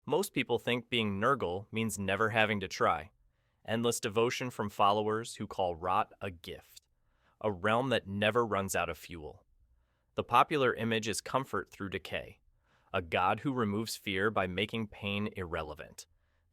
Most people think being Nurgle means never having to try. Endless devotion from followers who call rot a gift, a realm that never runs out of fuel. The popular image is comfort through decay, a god who removes fear by making pain irrelevant.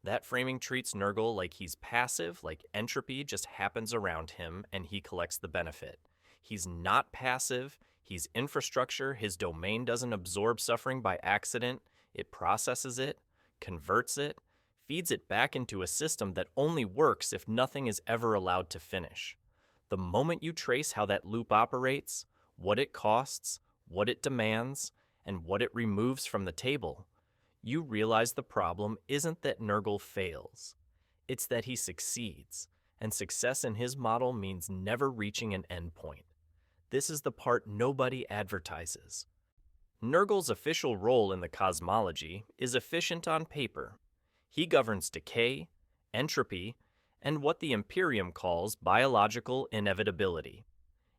That framing treats Nurgle like he's passive, like entropy just happens around him and he collects the benefit. He's not passive, he's infrastructure, his domain doesn't absorb suffering by accident, it processes it, converts it, feeds it back into a system that only works if nothing is ever allowed to finish. The moment you trace how that loop operates, what it costs, what it demands, and what it removes from the table, you realize the problem isn't that Nurgle fails. It's that he succeeds, and success in his model means never reaching an endpoint. This is the part nobody advertises. Nurgle's official role in the cosmology is efficient on paper. He governs decay, entropy, and what the Imperium calls biological inevitability.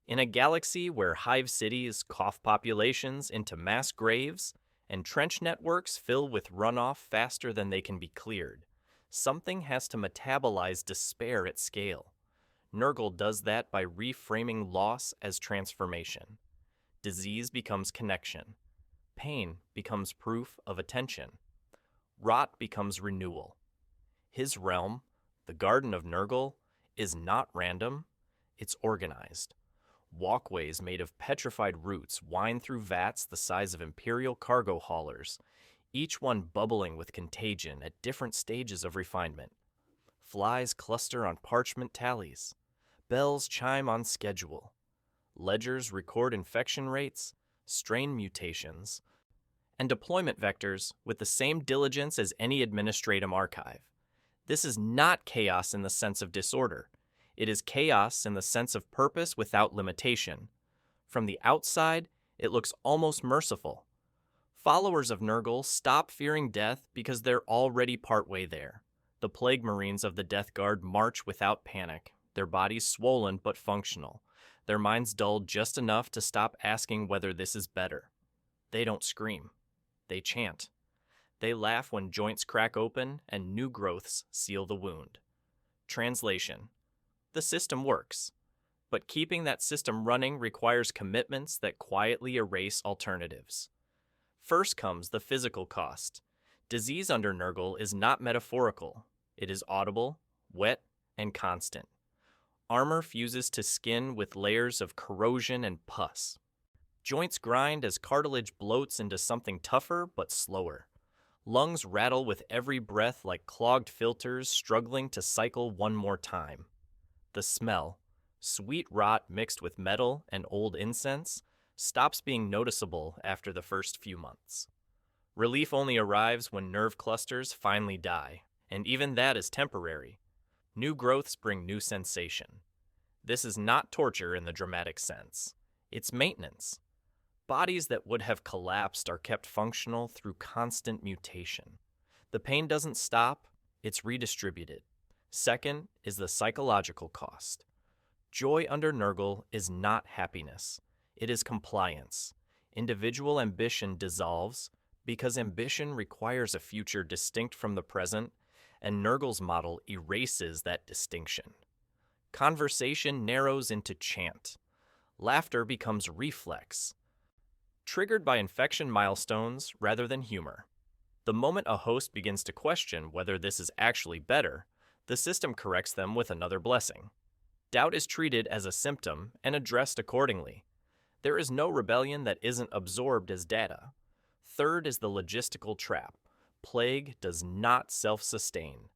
In a galaxy where hive cities cough populations into mass graves and trench networks fill with runoff faster than they can be cleared, something has to metabolize despair at scale. Nurgle does that by reframing loss as transformation. Disease becomes connection. Pain becomes proof of attention. Rot becomes renewal. His realm, the Garden of Nurgle, is not random, it's organized. Walkways made of petrified roots wind through vats the size of imperial cargo haulers, each one bubbling with contagion at different stages of refinement. Flies cluster on parchment tallies. Bells chime on schedule. Ledgers record infection rates, strain mutations, and deployment vectors with the same diligence as any administratum archive. This is not chaos in the sense of disorder. It is chaos in the sense of purpose without limitation. From the outside, it looks almost merciful. Followers of Nurgle stop fearing death because they're already partway there. The Plague Marines of the Death Guard march without panic, their bodies swollen but functional, their minds dulled just enough to stop asking whether this is better. They don't scream. They chant. They laugh when joints crack open and new growths seal the wound. Translation: the system works, but keeping that system running requires commitments that quietly erase alternatives. First comes the physical cost. Disease under Nurgle is not metaphorical. It is audible, wet, and constant. Armor fuses to skin with layers of corrosion and pus. Joints grind as cartilage bloats into something tougher but slower. Lungs rattle with every breath like clogged filters struggling to cycle one more time. The smell, sweet rot mixed with metal and old incense, stops being noticeable after the first few months. Relief only arrives when nerve clusters finally die, and even that is temporary. New growths bring new sensation. This is not torture in the dramatic sense. It's maintenance. Bodies that would have collapsed are kept functional through constant mutation. The pain doesn't stop, it's redistributed. Second is the psychological cost. Joy under Nurgle is not happiness. It is compliance. Individual ambition dissolves because ambition requires a future distinct from the present, and Nurgle's model erases that distinction. Conversation narrows into chant. Laughter becomes reflex, triggered by infection milestones rather than humor. The moment a host begins to question whether this is actually better, the system corrects them with another blessing. Doubt is treated as a symptom and addressed accordingly. There is no rebellion that isn't absorbed as data. Third is the logistical trap. Plague does not self-sustain.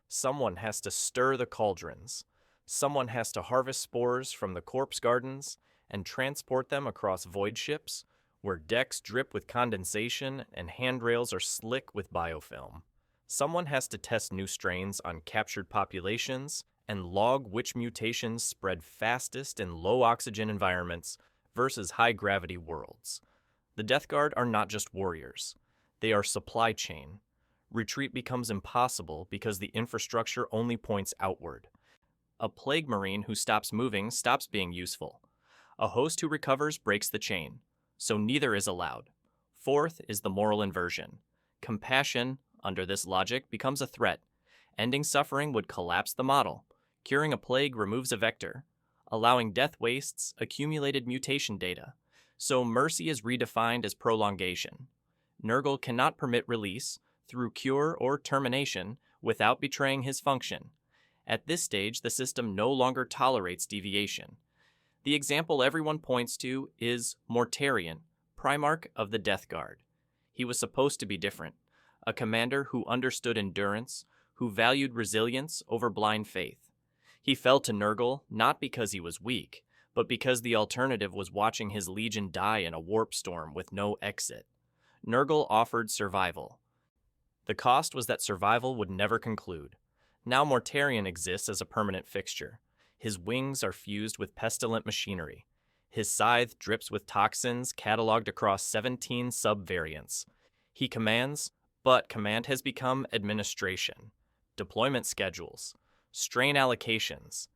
Someone has to stir the cauldrons. Someone has to harvest spores from the corpse gardens and transport them across void ships, where decks drip with condensation and handrails are slick with biofilm. Someone has to test new strains on captured populations and log which mutations spread fastest in low-oxygen environments versus high-gravity worlds. The Death Guard are not just warriors. They are supply chain. Retreat becomes impossible because the infrastructure only points outward. A Plague Marine who stops moving stops being useful. A host who recovers breaks the chain, so neither is allowed. Fourth is the moral inversion. Compassion, under this logic, becomes a threat. Ending suffering would collapse the model. Curing a plague removes a vector, allowing death wastes accumulated mutation data. So mercy is redefined as prolongation. Nurgle cannot permit release through cure or termination without betraying his function. At this stage, the system no longer tolerates deviation. The example everyone points to is Mortarion, Primarch of the Death Guard. He was supposed to be different, a commander who understood endurance, who valued resilience over blind faith. He fell to Nurgle not because he was weak, but because the alternative was watching his legion die in a warp storm with no exit. Nurgle offered survival. The cost was that survival would never conclude. Now Mortarion exists as a permanent fixture. His wings are fused with pestilent machinery. His scythe drips with toxins cataloged across 17 sub-variants. He commands, but command has become administration, deployment schedules, strain allocations,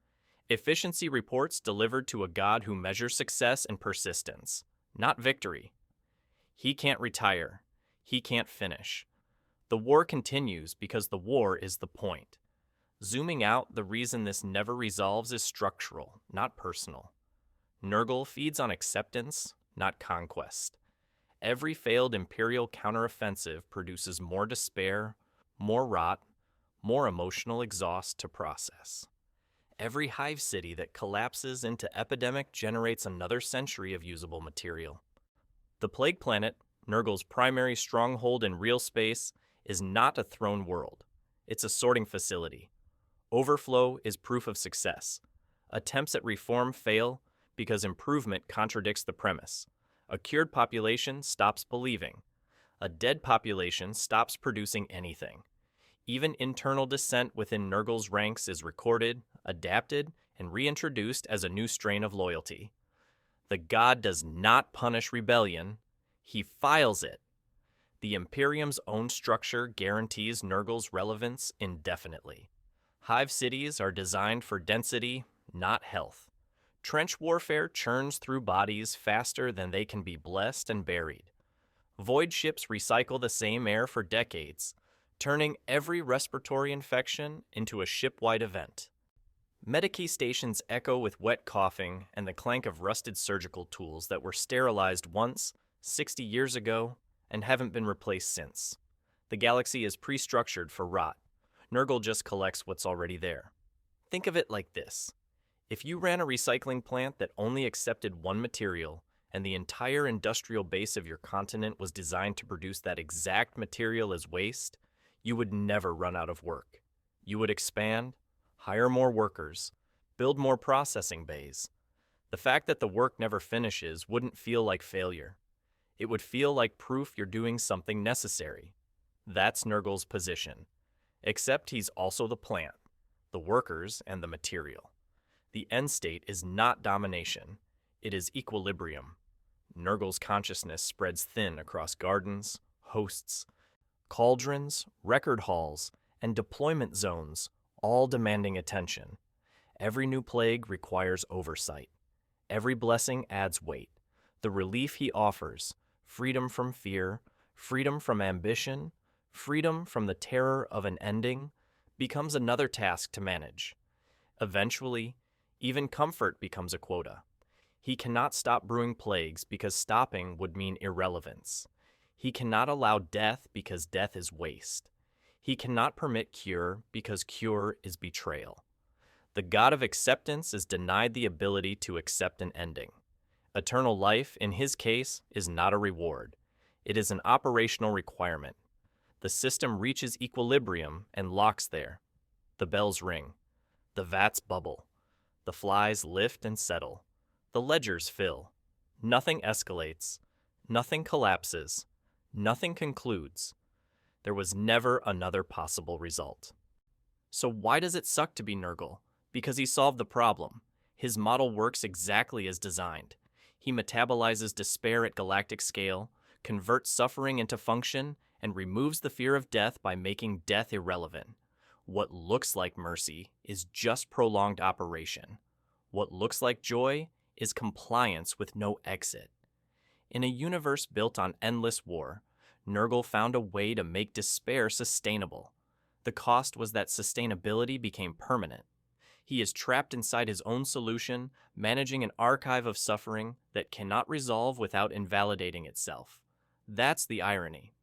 efficiency reports delivered to a god who measures success and persistence, not victory. He can't retire. He can't finish. The war continues because the war is the point. Zooming out, the reason this never resolves is structural, not personal. Nurgle feeds on acceptance, not conquest. Every failed Imperial counteroffensive produces more despair, more rot, more emotional exhaust to process. Every hive city that collapses into epidemic generates another century of usable material. The Plague Planet, Nurgle's primary stronghold in real space, is not a throne world. It's a sorting facility. Overflow is proof of success. Attempts at reform fail because improvement contradicts the premise. A cured population stops believing. A dead population stops producing anything. Even internal dissent within Nurgle's ranks is recorded, adapted, and reintroduced as a new strain of loyalty. The god does not punish rebellion, he files it. The Imperium's own structure guarantees Nurgle's relevance indefinitely. Hive cities are designed for density, not health. Trench warfare churns through bodies faster than they can be blessed and buried. Void ships recycle the same air for decades, turning every respiratory infection into a ship-wide event. Medikey stations echo with wet coughing and the clank of rusted surgical tools that were sterilized once, 60 years ago, and haven't been replaced since. The galaxy is pre-structured for rot. Nurgle just collects what's already there. Think of it like this. If you ran a recycling plant that only accepted one material, and the entire industrial base of your continent was designed to produce that exact material as waste, you would never run out of work. You would expand, hire more workers, build more processing bays. The fact that the work never finishes wouldn't feel like failure. It would feel like proof you're doing something necessary. That's Nurgle's position. Except he's also the plant, the workers, and the material. The end state is not domination. It is equilibrium. Nurgle's consciousness spreads thin across gardens, hosts, cauldrons, record halls, and deployment zones, all demanding attention. Every new plague requires oversight. Every blessing adds weight. The relief he offers, freedom from fear, freedom from ambition, freedom from the terror of an ending, becomes another task to manage. Eventually, even comfort becomes a quota. He cannot stop brewing plagues because stopping would mean irrelevance. He cannot allow death because death is waste. He cannot permit cure because cure is betrayal. The god of acceptance is denied the ability to accept an ending. Eternal life, in his case, is not a reward. It is an operational requirement. The system reaches equilibrium and locks there. The bells ring. The vats bubble. The flies lift and settle. The ledgers fill. Nothing escalates. Nothing collapses. Nothing concludes. There was never another possible result. So why does it suck to be Nurgle? Because he solved the problem. His model works exactly as designed. He metabolizes despair at galactic scale, converts suffering into function, and removes the fear of death by making death irrelevant. What looks like mercy is just prolonged operation. What looks like joy is compliance with no exit. In a universe built on endless war, Nurgle found a way to make despair sustainable. The cost was that sustainability became permanent. He is trapped inside his own solution, managing an archive of suffering that cannot resolve without invalidating itself. That's the irony.